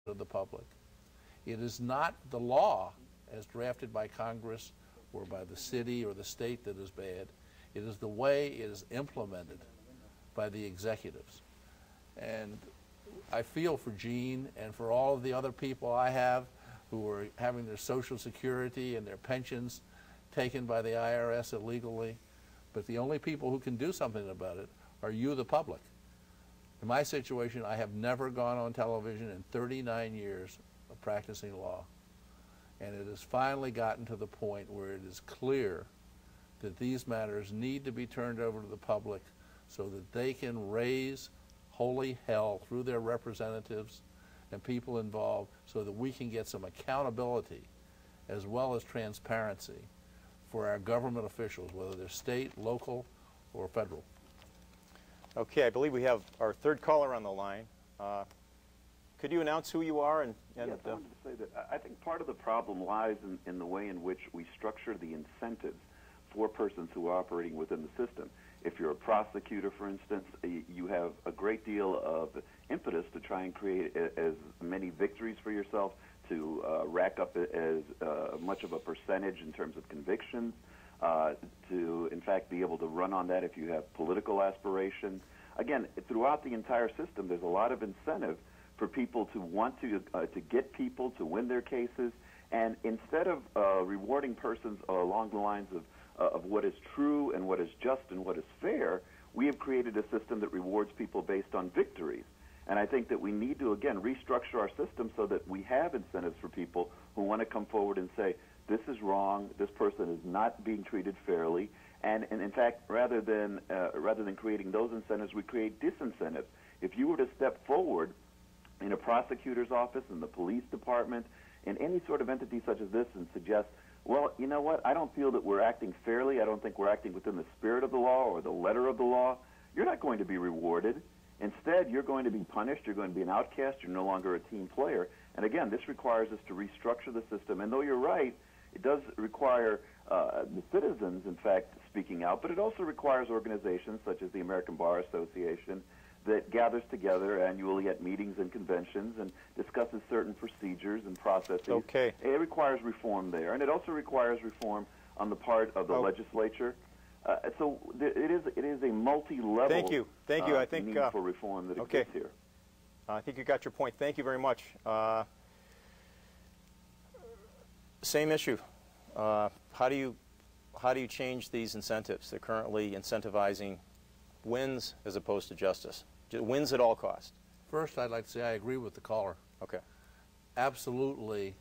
of the public. It is not the law as drafted by Congress or by the city or the state that is bad. It is the way it is implemented by the executives. And I feel for Gene and for all of the other people I have who are having their Social Security and their pensions taken by the IRS illegally. But the only people who can do something about it are you, the public. In my situation, I have never gone on television in 39 years of practicing law. And it has finally gotten to the point where it is clear that these matters need to be turned over to the public so that they can raise holy hell through their representatives and people involved so that we can get some accountability as well as transparency for our government officials, whether they're state, local, or federal. Okay, I believe we have our third caller on the line. Could you announce who you are? Yes, I wanted to say that I think part of the problem lies in the way in which we structure the incentives for persons who are operating within the system. If you're a prosecutor, for instance, you have a great deal of impetus to try and create as many victories for yourself, to rack up as much of a percentage in terms of convictions, to, in fact, be able to run on that if you have political aspirations. Again, throughout the entire system, there's a lot of incentive for people to want to get people to win their cases, and instead of rewarding persons along the lines of what is true and what is just and what is fair, we have created a system that rewards people based on victories. And I think that we need to, again, restructure our system so that we have incentives for people who want to come forward and say, this is wrong, this person is not being treated fairly, and in fact, rather than creating those incentives, we create disincentives. If you were to step forward in a prosecutor's office, in the police department, in any sort of entity such as this and suggest, well, you know what, I don't feel that we're acting fairly, I don't think we're acting within the spirit of the law or the letter of the law, you're not going to be rewarded. Instead, you're going to be punished, you're going to be an outcast, you're no longer a team player. And again, this requires us to restructure the system. And though you're right, it does require the citizens, in fact, speaking out, but it also requires organizations such as the American Bar Association that gathers together annually at meetings and conventions and discusses certain procedures and processes. Okay. It requires reform there, and it also requires reform on the part of the legislature. So it is a multi-level Thank you. I think need for reform that exists here. I think you got your point. Thank you very much. Same issue. How do you change these incentives? They're currently incentivizing wins as opposed to justice. Wins at all costs. First, I'd like to say I agree with the caller. Okay. Absolutely,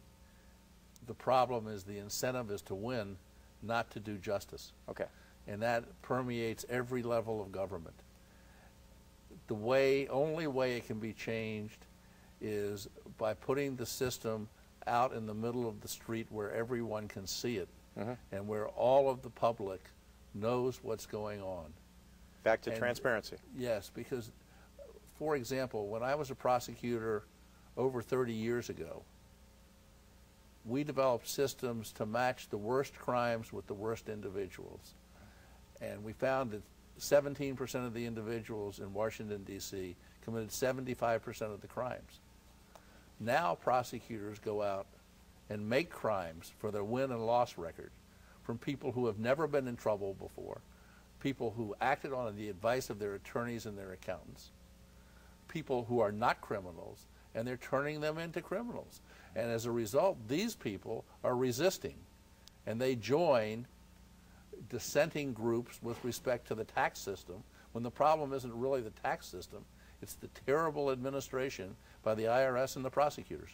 the problem is the incentive is to win, not to do justice. Okay. And that permeates every level of government. The only way it can be changed is by putting the system out in the middle of the street where everyone can see it, and where all of the public knows what's going on. Back to transparency. Yes, because, for example, when I was a prosecutor over 30 years ago, we developed systems to match the worst crimes with the worst individuals. And we found that 17% of the individuals in Washington, D.C. committed 75% of the crimes. Now prosecutors go out and make crimes for their win and loss record from people who have never been in trouble before, people who acted on the advice of their attorneys and their accountants, people who are not criminals, and they're turning them into criminals. And as a result, these people are resisting, and they join dissenting groups with respect to the tax system, when the problem isn't really the tax system, it's the terrible administration by the IRS and the prosecutors.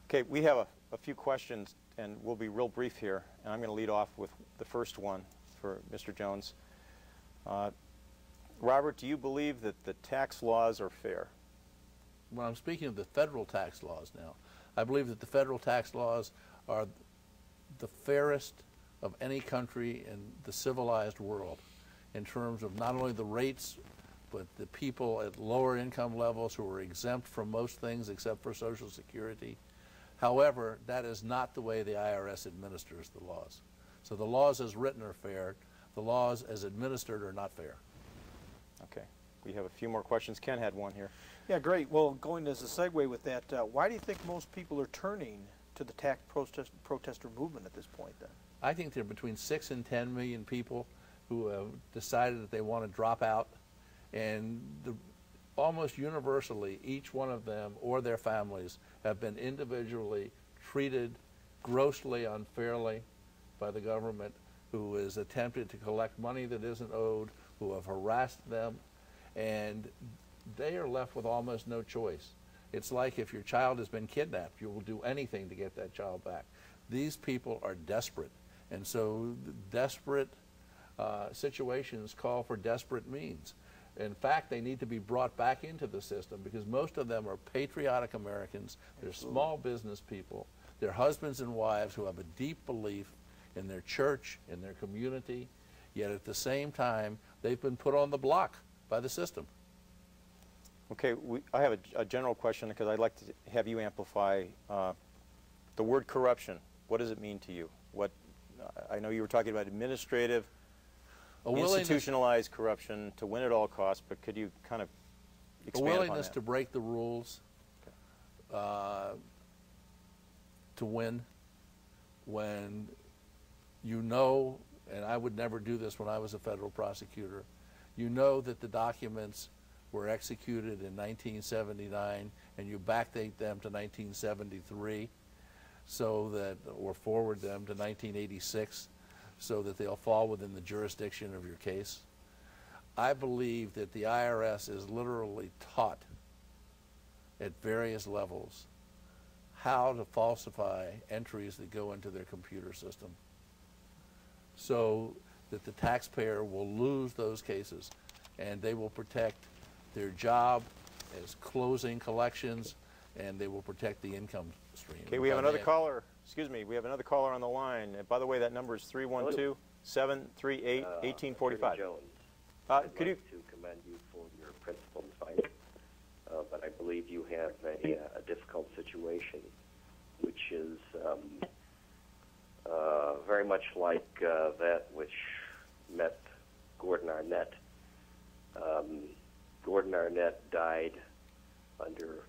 Okay, we have a few questions, and we'll be real brief here, and I'm going to lead off with the first one for Mr. Jones. Robert, do you believe that the tax laws are fair? When I'm speaking of the federal tax laws now, I believe that the federal tax laws are the fairest of any country in the civilized world in terms of not only the rates, but the people at lower income levels who are exempt from most things except for Social Security. However, that is not the way the IRS administers the laws. So the laws as written are fair. The laws as administered are not fair. Okay. We have a few more questions. Ken had one here. Yeah, great. Well, going as a segue with that, why do you think most people are turning to the tax protester movement at this point then? I think there are between 6 and 10 million people who have decided that they want to drop out, and almost universally, each one of them or their families have been individually treated grossly unfairly by the government, who has attempted to collect money that isn't owed, who have harassed them, and they are left with almost no choice. It's like if your child has been kidnapped, you will do anything to get that child back. These people are desperate, and so desperate situations call for desperate means. In fact, they need to be brought back into the system because most of them are patriotic Americans. They're small business people. They're husbands and wives who have a deep belief in their church, in their community, yet at the same time, they've been put on the block by the system. Okay, I have a general question because I'd like to have you amplify the word corruption. What does it mean to you? I know you were talking about administrative, institutionalized corruption to win at all costs, but could you kind of expand a upon willingness that? to break the rules, to win, when you know, and I would never do this when I was a federal prosecutor, you know that the documents were executed in 1979 and you backdate them to 1973 so that, or forward them to 1986 so that they'll fall within the jurisdiction of your case. I believe that the IRS is literally taught at various levels how to falsify entries that go into their computer system so that the taxpayer will lose those cases and they will protect their job as closing collections, and they will protect the income stream. Okay, we have another caller. Excuse me, we have another caller on the line. And by the way, that number is 312-738-1845. Jones. Could you to commend you for your principled fight, but I believe you have a difficult situation, which is very much like that which met Gordon Arnett. Gordon Arnett died under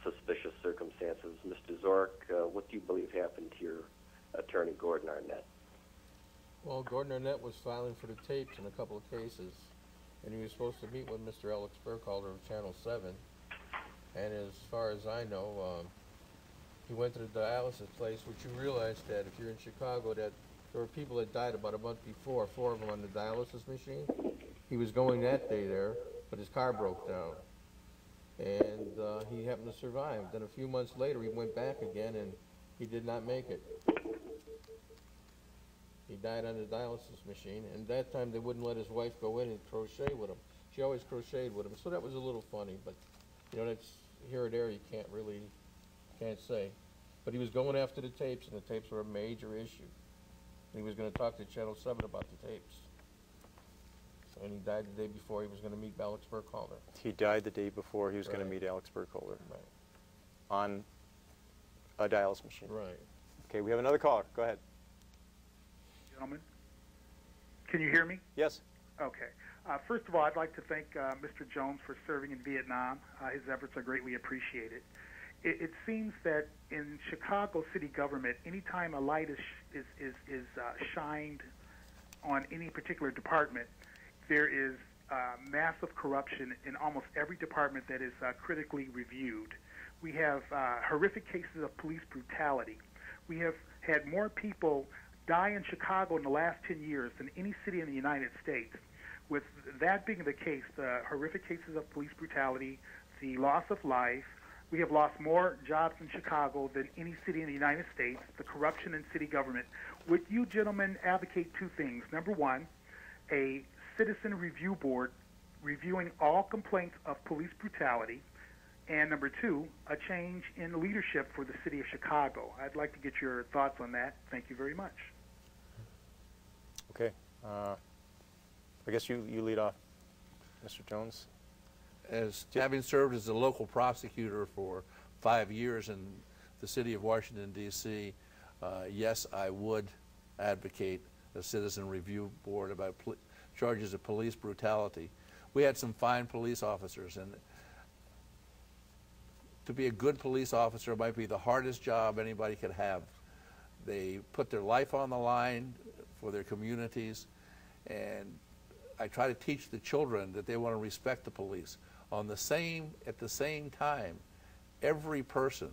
suspicious circumstances. Mr. Wzorek, what do you believe happened to your attorney, Gordon Arnett? Well, Gordon Arnett was filing for the tapes in a couple of cases, and he was supposed to meet with Mr. Alex Burkhalter of Channel 7. And as far as I know, he went to the dialysis place, which you realize that if you're in Chicago, that there were people that died about a month before, 4 of them on the dialysis machine. He was going that day there, but his car broke down. And he happened to survive. Then a few months later, he went back again, and he did not make it. He died on the dialysis machine, and that time they wouldn't let his wife go in and crochet with him. She always crocheted with him, so that was a little funny, but you know, that's here or there, you can't say. But he was going after the tapes, and the tapes were a major issue. And he was going to talk to Channel 7 about the tapes. And he died the day before he was going to meet Alex Burkhalter. He died the day before he was going to meet Alex Burkhalter. Right. On a dialysis machine. Right. Okay, we have another caller. Go ahead. Gentlemen, can you hear me? Yes. Okay. First of all, I'd like to thank Mr. Jones for serving in Vietnam. His efforts are greatly appreciated. It seems that in Chicago city government, anytime a light is shined on any particular department, there is massive corruption in almost every department that is critically reviewed. We have horrific cases of police brutality. We have had more people die in Chicago in the last 10 years than any city in the United States. With that being the case, the horrific cases of police brutality, the loss of life, we have lost more jobs in Chicago than any city in the United States, the corruption in city government. Would you gentlemen advocate two things? Number one, a citizen review board reviewing all complaints of police brutality, and number two, a change in leadership for the city of Chicago. I'd like to get your thoughts on that. Thank you very much. Okay. I guess you lead off, Mr. Jones. As having served as a local prosecutor for 5 years in the city of Washington, D.C., yes, I would advocate a citizen review board about charges of police brutality. we had some fine police officers, and to be a good police officer might be the hardest job anybody could have. They put their life on the line for their communities, and I try to teach the children that they want to respect the police. At the same time, every person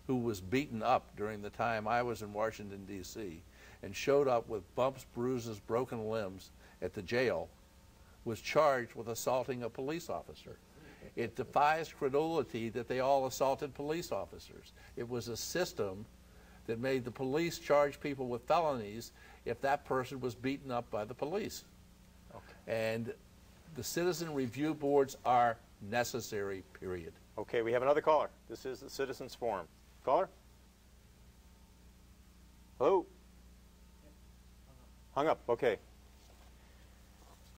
who was beaten up during the time I was in Washington, D.C., and showed up with bumps, bruises, broken limbs at the jail was charged with assaulting a police officer. It defies credulity that they all assaulted police officers. It was a system that made the police charge people with felonies if that person was beaten up by the police. Okay. And the citizen review boards are necessary, period. Okay, we have another caller. This is the Citizens Forum. Caller? Hello? Hung up, okay.